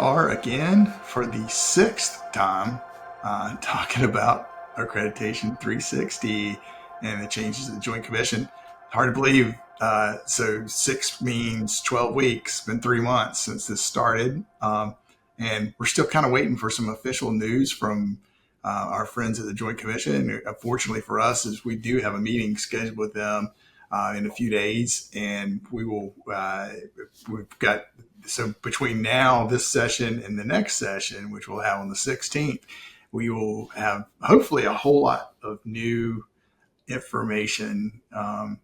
are again for the sixth time talking about Accreditation 360 and the changes at the Joint Commission. Hard to believe. So six means 12 weeks. It's been 3 months since this started. And we're still kind of waiting for some official news from our friends at the Joint Commission. Fortunately for us, is we do have a meeting scheduled with them in a few days, and we will. We've got so between now, this session, and the next session, which we'll have on the 16th, we will have hopefully a whole lot of new information. I'm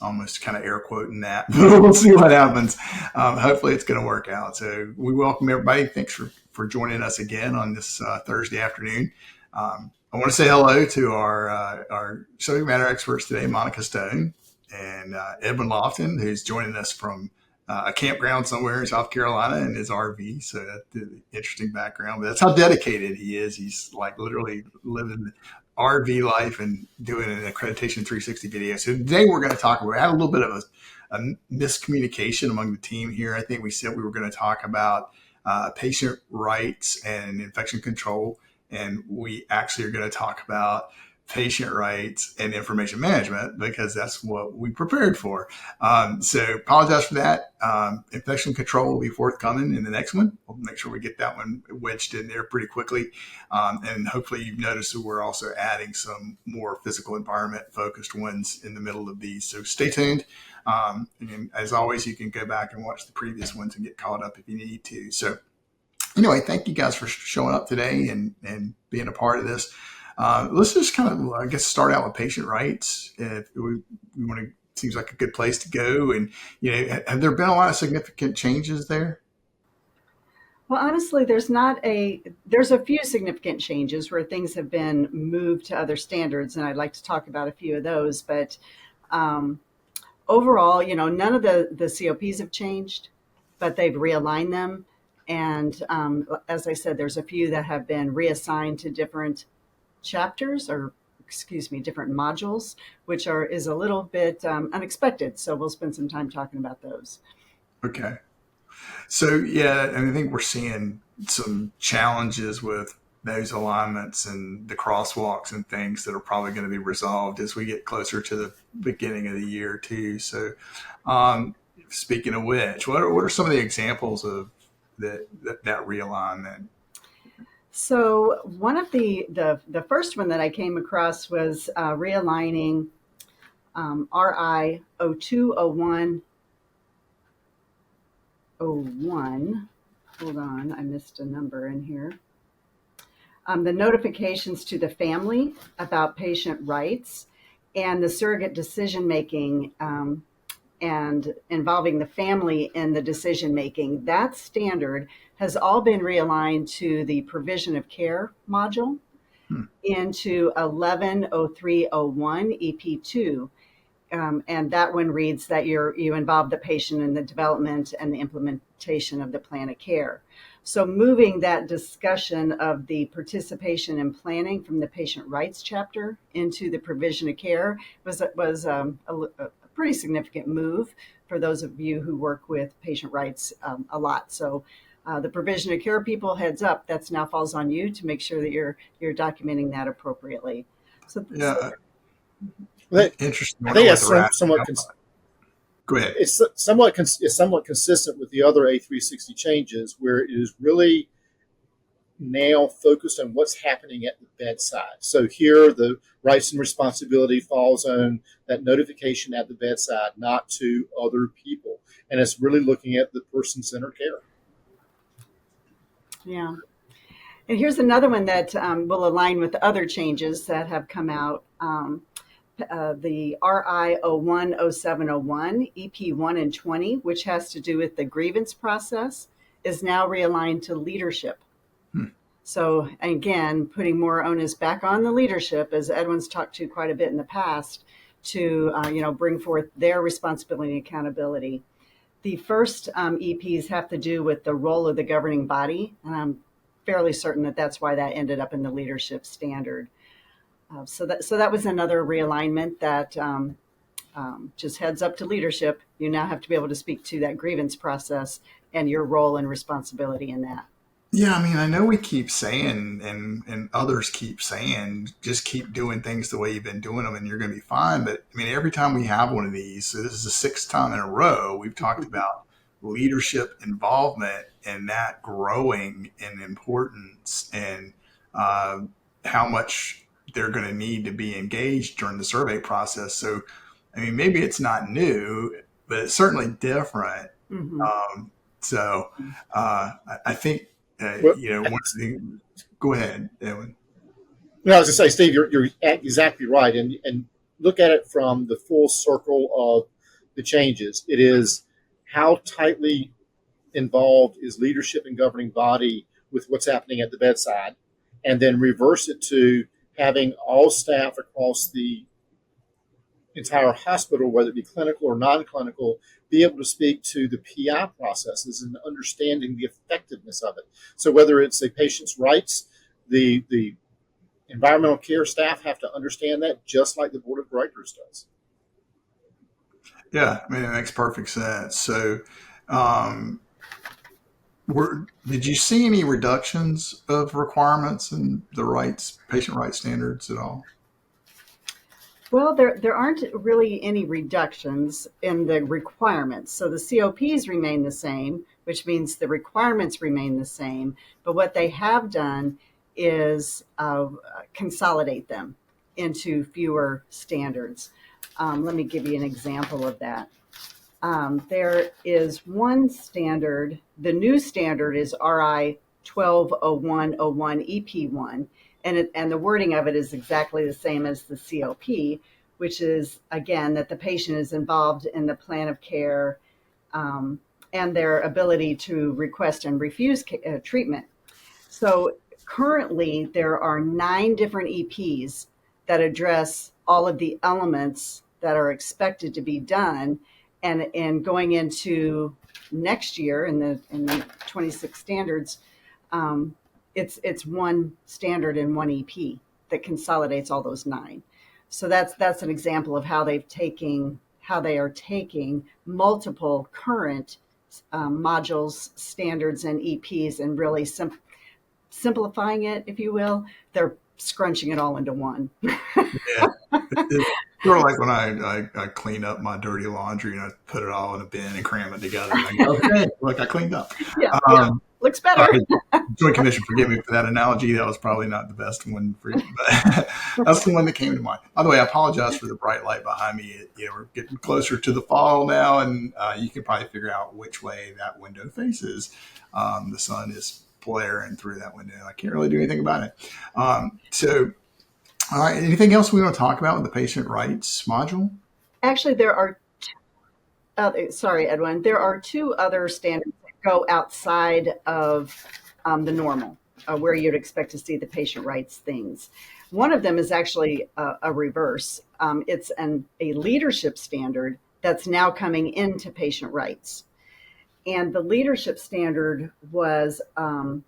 almost kind of air quoting that, but we'll see what happens. Hopefully it's going to work out. So we welcome everybody. Thanks for joining us again on this Thursday afternoon. I want to say hello to our subject matter experts today, Monica Stone and Edwin Lofton, who's joining us from a campground somewhere in South Carolina in his RV. So that's an interesting background, but that's how dedicated he is. He's like literally living RV life and doing an Accreditation 360 video. So today we're going to talk about, I had a little bit of a miscommunication among the team here. I think we said we were going to talk about patient rights and infection control. And we actually are going to talk about patient rights and information management because that's what we prepared for. So apologize for that. Infection control will be forthcoming in the next one. We'll make sure we get that one wedged in there pretty quickly. And hopefully you've noticed that we're also adding some more physical environment focused ones in the middle of these. So stay tuned. And as always, you can go back and watch the previous ones and get caught up if you need to. So anyway, thank you guys for showing up today and being a part of this. Let's just kind of, I guess, start out with patient rights. If we want to, seems like a good place to go. And, have there been a lot of significant changes there? Well, honestly, there's a few significant changes where things have been moved to other standards, and I'd like to talk about a few of those. But overall, none of the COPs have changed, but they've realigned them. And as I said, there's a few that have been reassigned to different chapters different modules, which is a little bit unexpected. So we'll spend some time talking about those. Okay. So, yeah, and I think we're seeing some challenges with those alignments and the crosswalks and things that are probably going to be resolved as we get closer to the beginning of the year too. So speaking of which, what are some of the examples of that realignment? So one of the first one that I came across was realigning RI 020101. Hold on, I missed a number in here. The notifications to the family about patient rights and the surrogate decision making and involving the family in the decision making. That standard has all been realigned to the provision of care module into 110301 EP2. And that one reads that you involve the patient in the development and the implementation of the plan of care. So moving that discussion of the participation in planning from the patient rights chapter into the provision of care was a pretty significant move for those of you who work with patient rights a lot. So the provision of care people, heads up, that's now falls on you to make sure that you're documenting that appropriately. So yeah, interesting. I think that's somewhat. Go ahead. It's somewhat consistent with the other A360 changes, where it is really now focused on what's happening at the bedside. So here, the rights and responsibility falls on that notification at the bedside, not to other people, and it's really looking at the person-centered care. Yeah. And here's another one that will align with other changes that have come out. The RI 010701, EP 1 and 20, which has to do with the grievance process, is now realigned to leadership. So again, putting more onus back on the leadership, as Edwin's talked to quite a bit in the past, to bring forth their responsibility and accountability. The first EPs have to do with the role of the governing body, and I'm fairly certain that that's why that ended up in the leadership standard. So that was another realignment that just heads up to leadership. You now have to be able to speak to that grievance process and your role and responsibility in that. Yeah, I mean, I know we keep saying, and others keep saying, just keep doing things the way you've been doing them, and you're going to be fine. But I mean, every time we have one of these, so this is the sixth time in a row, we've talked about leadership involvement and that growing in importance, and uh, how much they're going to need to be engaged during the survey process. So, I mean, maybe it's not new, but it's certainly different. Mm-hmm. Um, so, I think Well, one of the, go ahead, Edwin. no, I was going to say, Steve, you're exactly right, and look at it from the full circle of the changes. It is how tightly involved is leadership and governing body with what's happening at the bedside, and then reverse it to having all staff across the entire hospital, whether it be clinical or non-clinical, be able to speak to the PI processes and understanding the effectiveness of it. So whether it's a patient's rights, the environmental care staff have to understand that just like the board of directors does. Yeah, I mean, it makes perfect sense. So, um, did you see any reductions of requirements and the rights, patient rights standards at all? Well, there aren't really any reductions in the requirements. So the COPs remain the same, which means the requirements remain the same. But what they have done is consolidate them into fewer standards. Let me give you an example of that. There is one standard. The new standard is RI 120101 EP1, and the wording of it is exactly the same as the COP, which is again that the patient is involved in the plan of care, and their ability to request and refuse treatment. So currently, there are 9 different EPs that address all of the elements that are expected to be done. And going into next year in the 26 standards, it's one standard and one EP that consolidates all those 9. So that's an example of how they are taking multiple current modules, standards, and EPs and really simplifying it, if you will. They're scrunching it all into one. Yeah. It's sort of like when I clean up my dirty laundry and I put it all in a bin and cram it together. And I go, okay, look, I cleaned up. Yeah, yeah. Looks better. Sorry, Joint Commission, forgive me for that analogy. That was probably not the best one for you, but that's the one that came to mind. By the way, I apologize for the bright light behind me. We're getting closer to the fall now, and you can probably figure out which way that window faces. The sun is blaring through that window. I can't really do anything about it. So, all right, anything else we want to talk about with the patient rights module? Actually, there are, sorry, Edwin, there are 2 other standards that go outside of the normal, where you'd expect to see the patient rights things. One of them is actually a reverse. It's a leadership standard that's now coming into patient rights. And the leadership standard was the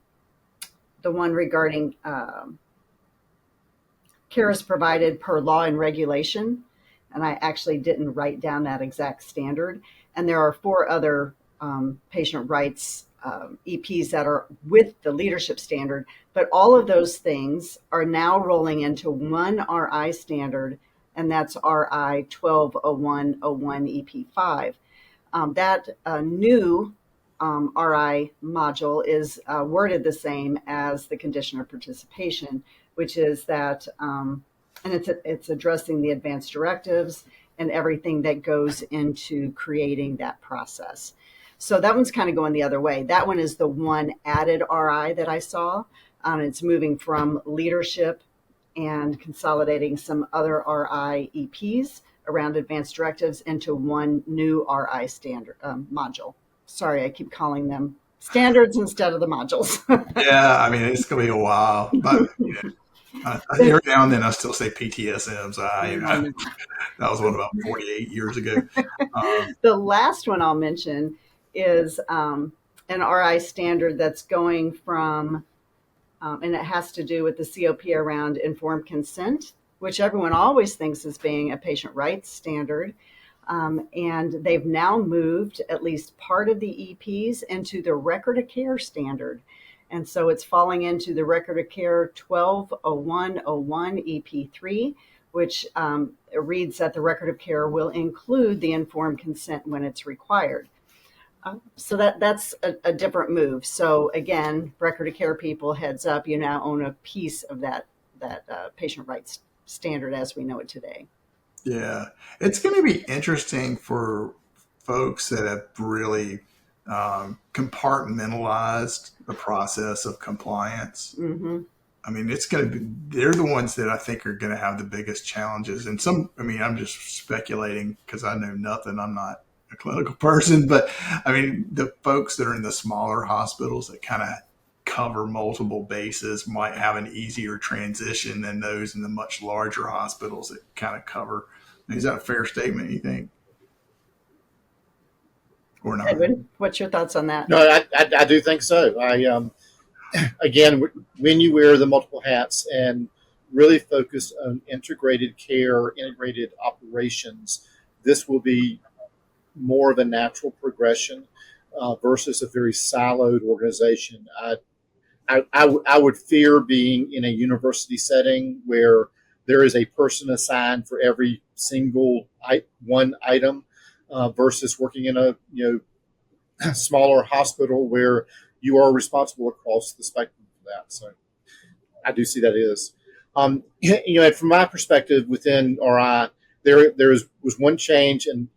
one regarding care is provided per law and regulation. And I actually didn't write down that exact standard. And there are 4 other patient rights EPs that are with the leadership standard. But all of those things are now rolling into one RI standard, and that's RI 120101 EP5. That new RI module is worded the same as the condition of participation, which is that, and it's addressing the advanced directives and everything that goes into creating that process. So that one's kind of going the other way. That one is the one added RI that I saw. It's moving from leadership and consolidating some other RI EPs around advanced directives into one new RI standard module. Sorry, I keep calling them standards instead of the modules. Yeah, I mean, it's going to be a while. But every now and then I still say PTSMs. That was one about 48 years ago. The last one I'll mention is an RI standard that's going from, and it has to do with the COP around informed consent, which everyone always thinks is being a patient rights standard. And they've now moved at least part of the EPs into the record of care standard. And so it's falling into the record of care 120101 EP3, which reads that the record of care will include the informed consent when it's required. So that's a different move. So again, record of care people, heads up, you now own a piece of that patient rights standard as we know it today. Yeah, it's going to be interesting for folks that have really compartmentalized the process of compliance. Mm-hmm. I mean, it's going to be, they're the ones that I think are going to have the biggest challenges. And some, I mean, I'm just speculating because I know nothing. I'm not a clinical person, but I mean, the folks that are in the smaller hospitals that kind of cover multiple bases might have an easier transition than those in the much larger hospitals that kind of cover. Is that a fair statement, you think? Or not? Edwin, what's your thoughts on that? No, I do think so. Again, when you wear the multiple hats and really focus on integrated care, integrated operations, this will be more of a natural progression versus a very siloed organization. I would fear being in a university setting where there is a person assigned for every single one item versus working in a smaller hospital where you are responsible across the spectrum for that. So I do see that is. From my perspective within RI, was one change, and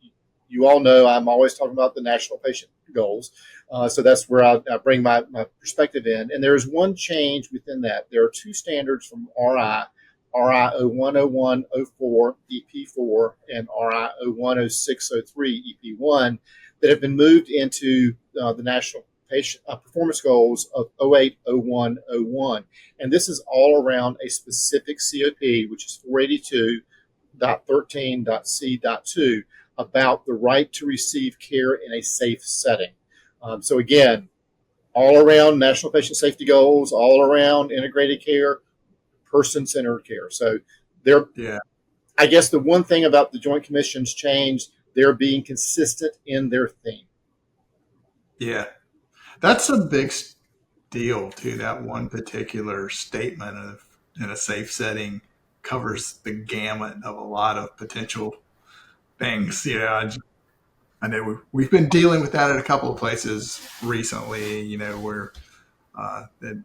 you all know I'm always talking about the national patient goals. So that's where I bring my perspective in. And there is one change within that. There are two standards from RI, RI 010104 EP4 and RI 010603 EP1 that have been moved into the national patient performance goals of 080101. And this is all around a specific COP, which is 482.13.C.2, about the right to receive care in a safe setting. So again, all around national patient safety goals, all around integrated care, person-centered care. So Yeah. I guess the one thing about the Joint Commission's change, they're being consistent in their theme. Yeah. That's a big deal too. That one particular statement of in a safe setting covers the gamut of a lot of potential things. I know we've been dealing with that at a couple of places recently, where and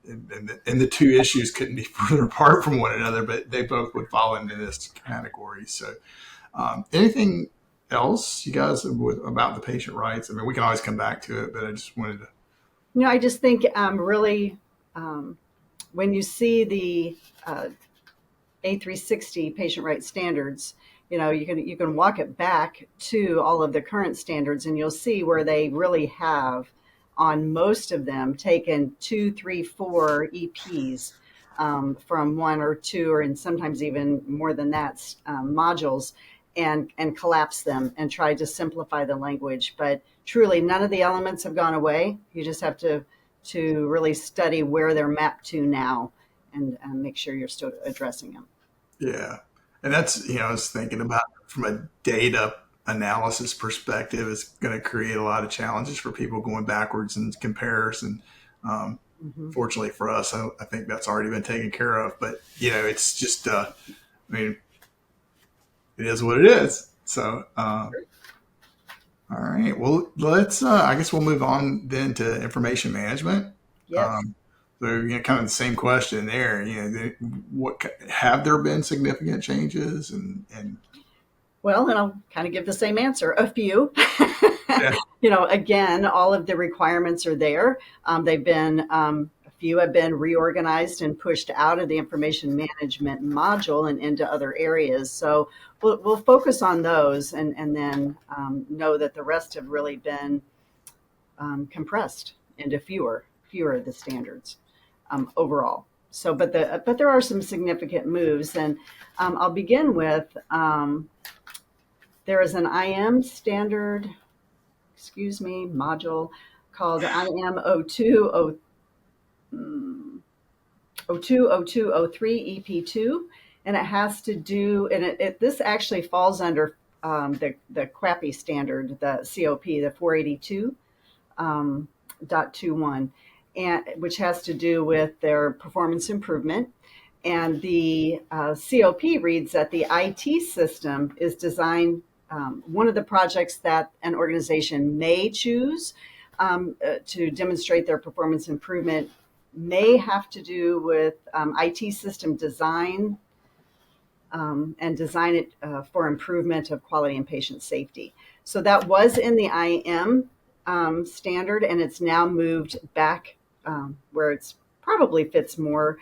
the two issues couldn't be further apart from one another, but they both would fall into this category. So, anything else you guys about the patient rights? I mean, we can always come back to it, but I just wanted to. I just think really when you see the A360 patient rights standards, you can walk it back to all of the current standards, and you'll see where they really have, on most of them, taken 2, 3, 4 EPs from one or two, or and sometimes even more than that, modules, and collapse them and try to simplify the language. But truly, none of the elements have gone away. You just have to really study where they're mapped to now and make sure you're still addressing them. Yeah. And that's, I was thinking about from a data analysis perspective, it's going to create a lot of challenges for people going backwards in comparison. Fortunately for us, I think that's already been taken care of. But, it's just, I mean, it is what it is. So, all right. Well, let's, I guess we'll move on then to information management. Yes. So, kind of the same question there. What have there been significant changes and Well, and I'll kind of give the same answer. A few. Yeah. Again, all of the requirements are there. They've been a few have been reorganized and pushed out of the information management module and into other areas. So we'll focus on those and then know that the rest have really been compressed into fewer of the standards overall. So, but there are some significant moves, and I'll begin with there is an IM standard, module called IM 020203 EP2, and it has to do, and this actually falls under the crappy standard, the COP, the 482 .21, and which has to do with their performance improvement. And the COP reads that the IT system is designed. One of the projects that an organization may choose to demonstrate their performance improvement may have to do with IT system design and design it for improvement of quality and patient safety. So that was in the IM standard, and it's now moved back where it's probably fits more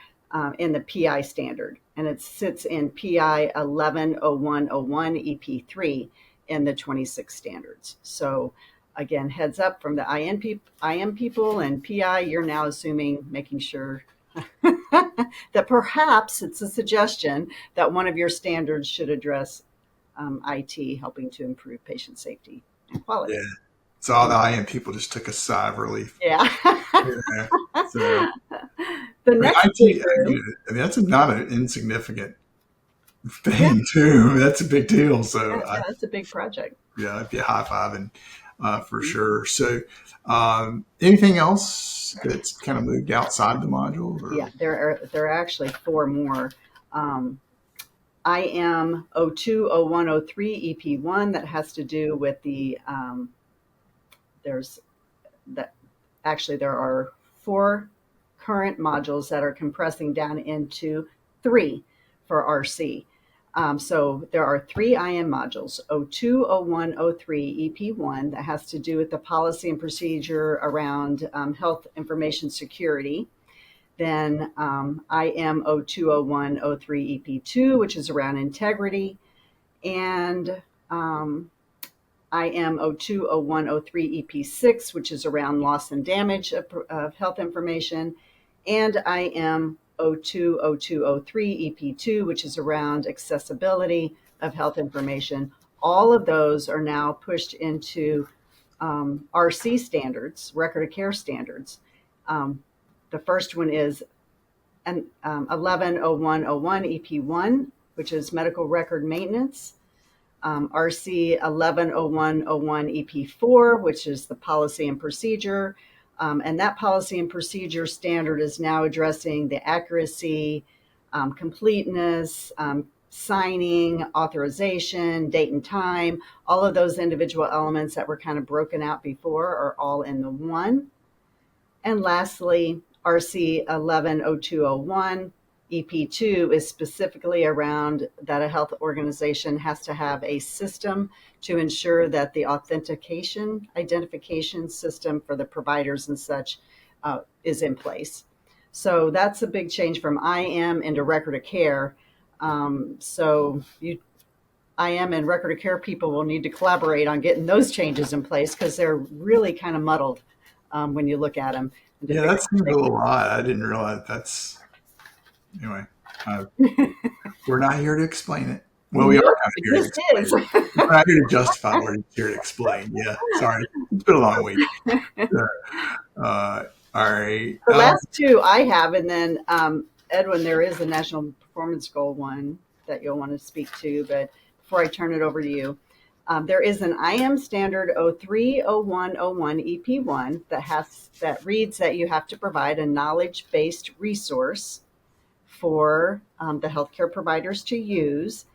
in the PI standard, and it sits in PI 110101 EP3 in the 26 standards. So again, heads up from the IM people and PI, you're now assuming, making sure that perhaps it's a suggestion that one of your standards should address IT, helping to improve patient safety and quality. Yeah. So all the IM people just took a sigh of relief. Yeah. Yeah. So The I mean, next IT, paper, I mean, that's not an insignificant thing, too. That's a big deal. So yeah, that's a big project. yeah, I'd be high fiving for sure. So, anything else that's kind of moved outside the module? Or? Yeah, there are actually four more. IM 020103 EP1 that has to do with the there's that actually there are four current modules that are compressing down into three for RC. So there are three IM modules, 020103 EP1 that has to do with the policy and procedure around health information security. Then IM 020103 EP2, which is around integrity, and IM 020103 EP6, which is around loss and damage of health information, and IM 020203 EP2, which is around accessibility of health information. All of those are now pushed into RC standards, record of care standards. The first one is 110101 EP1, which is medical record maintenance. RC 110101 EP4, which is the policy and procedure. And that policy and procedure standard is now addressing the accuracy, completeness, signing, authorization, date and time. All of those individual elements that were kind of broken out before are all in the one. And lastly, RC 110201 EP2 is specifically around that a health organization has to have a system to ensure that the identification system for the providers and such is in place. So that's a big change from IM into record of care. So IM and record of care people will need to collaborate on getting those changes in place because they're really kind of muddled when you look at them. Yeah, that seems a little odd. I didn't realize that's. Anyway, we're not here to explain it. Well, we are kind of here to explain it. We're not here to justify. We're here to explain. Yeah, sorry. It's been a long week. All right. The last two I have, and then Edwin, there is a national performance goal one that you'll want to speak to, but before I turn it over to you, there is an IM standard 030101 EP1 that reads that you have to provide a knowledge-based resource for the healthcare providers to use.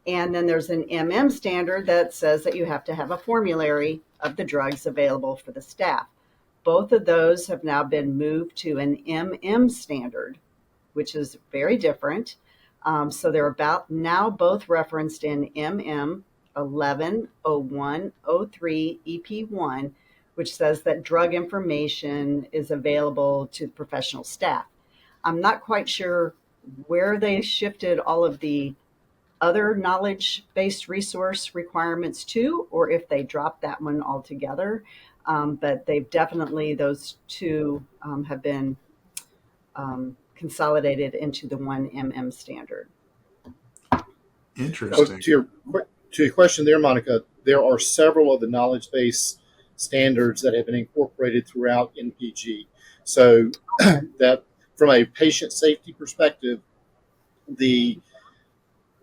And then there's an MM standard that says that you have to have a formulary of the drugs available for the staff. Both of those have now been moved to an MM standard, which is very different. So they're about now both referenced in MM 110103 EP1, which says that drug information is available to professional staff. I'm not quite sure where they shifted all of the other knowledge-based resource requirements to, or if they dropped that one altogether. But they've definitely, those two have been consolidated into the one MM standard. Interesting. To your question there, Monica, there are several of the knowledge-based standards that have been incorporated throughout NPG. So that from a patient safety perspective, the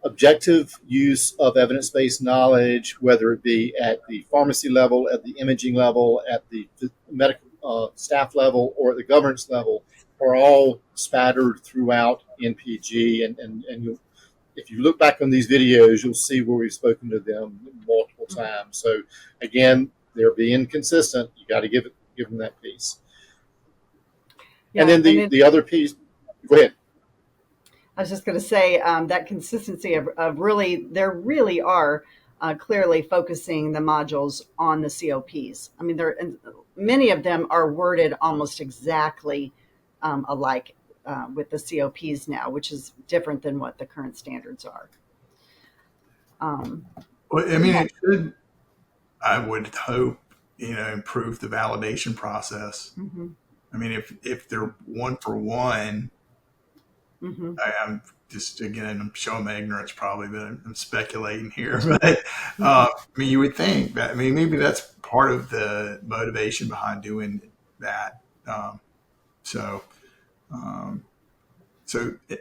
objective use of evidence-based knowledge, whether it be at the pharmacy level, at the imaging level, at the medical staff level, or at the governance level, are all spattered throughout NPG. And you'll, if you look back on these videos, you'll see where we've spoken to them multiple times. So again, they're being consistent. You got to give them that piece. Yeah, and then the other piece, go ahead. I was just going to say that consistency of really, there really are clearly focusing the modules on the COPs. I mean, many of them are worded almost exactly alike with the COPs now, which is different than what the current standards are. Well, I mean, it should, I would hope, improve the validation process. Mm-hmm. I mean, if they're one for one, Mm-hmm. I'm just, again, I'm showing my ignorance probably, but I'm speculating here. But I mean, you would think that, I mean, maybe that's part of the motivation behind doing that. So,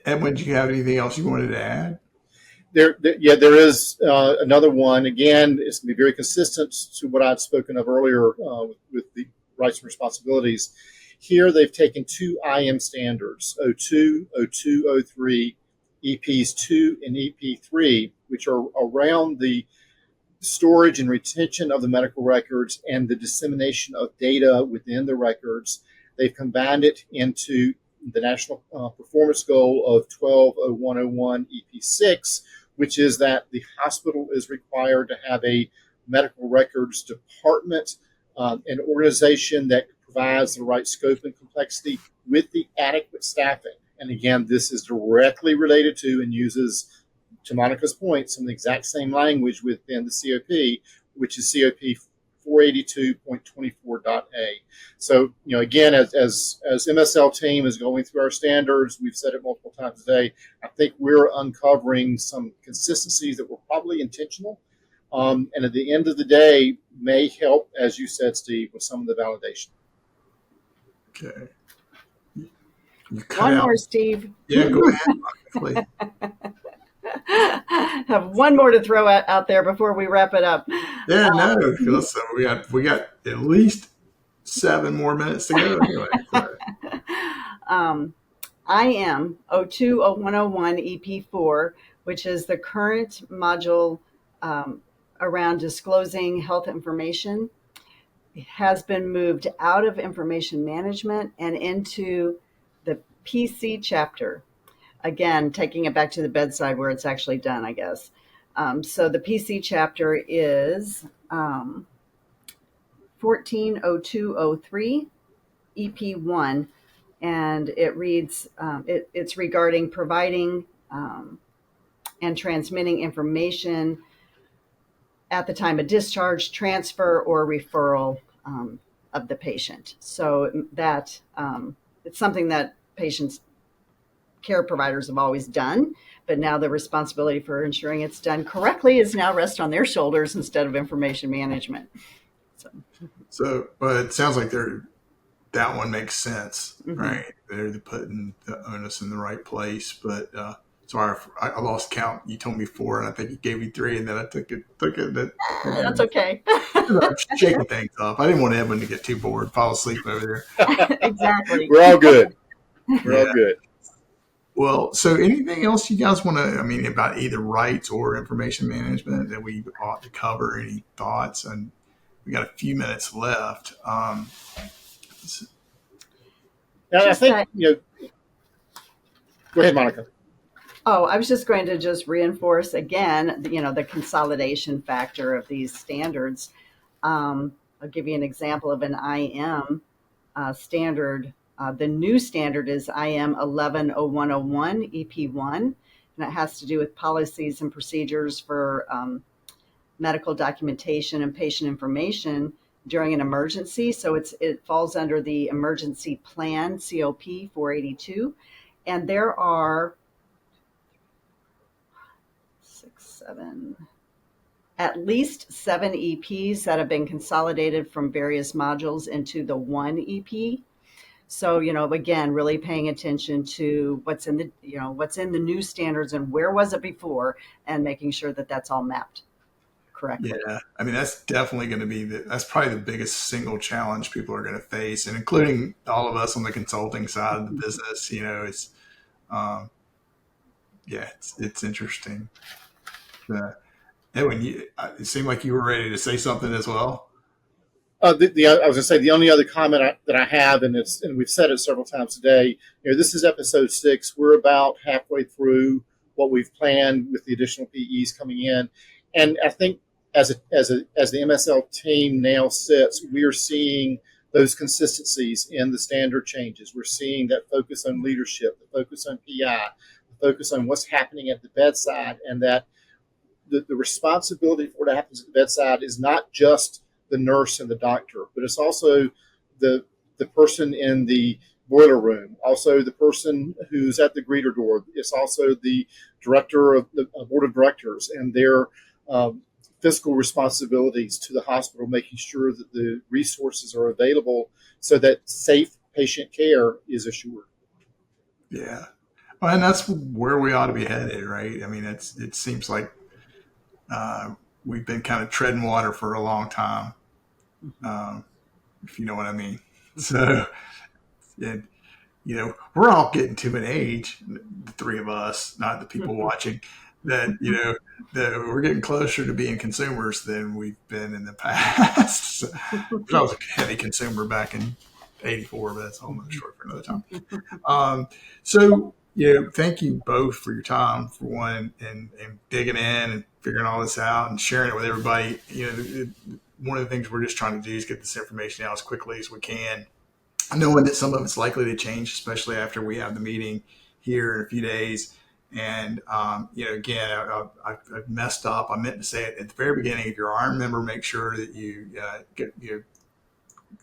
Edwin, do you have anything else you wanted to add? There is another one. Again, it's going to be very consistent to what I've spoken of earlier with the rights and responsibilities. Here, they've taken two IM standards, O2, O2, O3, EPs 2 and EP3, which are around the storage and retention of the medical records and the dissemination of data within the records. They've combined it into the national performance goal of 120101 EP6, which is that the hospital is required to have a medical records department, an organization that provides the right scope and complexity with the adequate staffing. And again, this is directly related to and uses, to Monica's point, some of the exact same language within the COP, which is COP 482.24.a. So, again, as MSL team is going through our standards, we've said it multiple times today, I think we're uncovering some consistencies that were probably intentional, and at the end of the day, may help, as you said, Steve, with some of the validation. Okay. One more, Steve. Yeah, go ahead, please. Have one more to throw out there before we wrap it up. Yeah, no, listen, we got at least 7 more minutes to go anyway. So. IM 020101 EP4, which is the current module around disclosing health information, has been moved out of information management and into the PC chapter. Again, taking it back to the bedside where it's actually done, I guess. So the PC chapter is 140203 EP1, and it reads, it's regarding providing and transmitting information at the time of discharge, transfer, or referral of the patient. So that it's something that patients, care providers have always done, but now the responsibility for ensuring it's done correctly is now rest on their shoulders instead of information management. So, but it sounds like that one makes sense, Mm-hmm. right? They're putting the onus in the right place. But sorry, I lost count. You told me 4, and I think you gave me 3, and then I took it. That's okay. I'm shaking things up. I didn't want Edwin to get too bored, fall asleep over there. Exactly. We're all good. We're all good. Well, so anything else you guys want to, about either rights or information management that we ought to cover? Any thoughts? And we got a few minutes left. Now, I think, go ahead, Monica. Oh, I was just going to just reinforce again, the consolidation factor of these standards. I'll give you an example of an IM standard. The new standard is IM 110101 EP1, and it has to do with policies and procedures for medical documentation and patient information during an emergency. So it falls under the emergency plan, COP 482. And there are at least 7 EPs that have been consolidated from various modules into the one EP. So, again, really paying attention to what's in the new standards and where was it before, and making sure that that's all mapped correctly. Yeah, I mean that's definitely going to be that's probably the biggest single challenge people are going to face, and including all of us on the consulting side of the business. It's um, yeah, it's interesting. Edwin, it seemed like you were ready to say something as well. I was going to say the only other comment that I have, and we've said it several times today. This is episode 6. We're about halfway through what we've planned with the additional PEs coming in, and I think as the MSL team now sits, we are seeing those consistencies in the standard changes. We're seeing that focus on leadership, the focus on PI, the focus on what's happening at the bedside, and that the responsibility for what happens at the bedside is not just the nurse and the doctor, but it's also the person in the boiler room, also the person who's at the greeter door. It's also the director of the board of directors and their fiscal responsibilities to the hospital, making sure that the resources are available so that safe patient care is assured. Yeah, well, and that's where we ought to be headed, right? I mean, it seems like uh, we've been kind of treading water for a long time, Mhm. um, if you know what I mean. So, and we're all getting to an age, the three of us, not the people watching, that that we're getting closer to being consumers than we've been in the past. So, I was a heavy consumer back in '84, but that's a whole nother story for another time. So, thank you both for your time, for one, and digging in and figuring all this out and sharing it with everybody. One of the things we're just trying to do is get this information out as quickly as we can, knowing that some of it's likely to change, especially after we have the meeting here in a few days. And again, I've messed up. I meant to say it at the very beginning. If you're an ARM member, make sure that you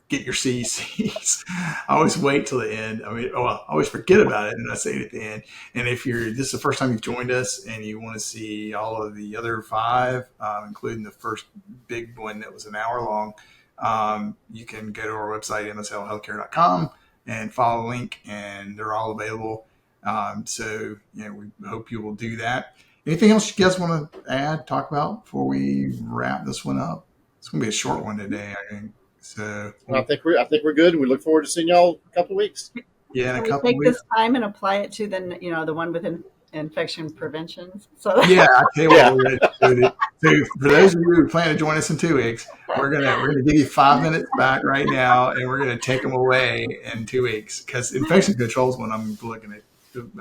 get your CECs. I always wait till the end. I mean, I always forget about it, and I say it at the end. And if this is the first time you've joined us and you want to see all of the other 5, including the first big one that was an hour long, you can go to our website, mslhealthcare.com, and follow the link, and they're all available. So, we hope you will do that. Anything else you guys want to add, talk about before we wrap this one up? It's going to be a short one today, I think. So, I think we're good. We look forward to seeing y'all in a couple of weeks. yeah, in a Can we couple of take weeks. this time and apply it to the one with infection prevention? So Yeah, I tell you what, yeah, we're going to do. So for those of you who plan to join us in 2 weeks, we're gonna give you 5 minutes back right now, and we're gonna take them away in 2 weeks because infection control is what I'm looking at.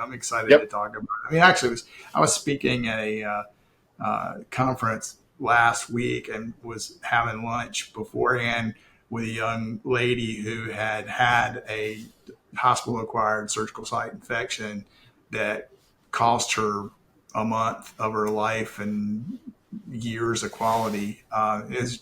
I'm excited to Yep. talk about. I mean, actually, I was speaking at a conference last week and was having lunch beforehand with a young lady who had a hospital acquired surgical site infection that cost her a month of her life and years of quality. Is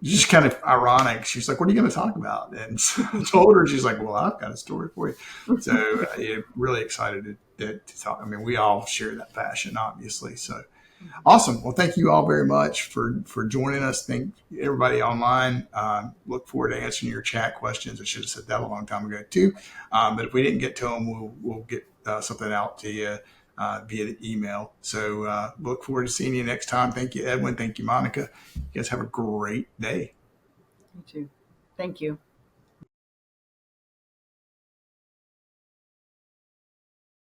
just kind of ironic. She's like, "What are you going to talk about?" And so I told her, she's like, "Well, I've got a story for you." So really excited to talk. I mean, we all share that passion, obviously. So awesome. Well, thank you all very much for joining us. Thank everybody online. Look forward to answering your chat questions. I should have said that a long time ago too. But if we didn't get to them, we'll get something out to you via the email. So look forward to seeing you next time. Thank you, Edwin. Thank you, Monica. You guys have a great day. you too. Thank you.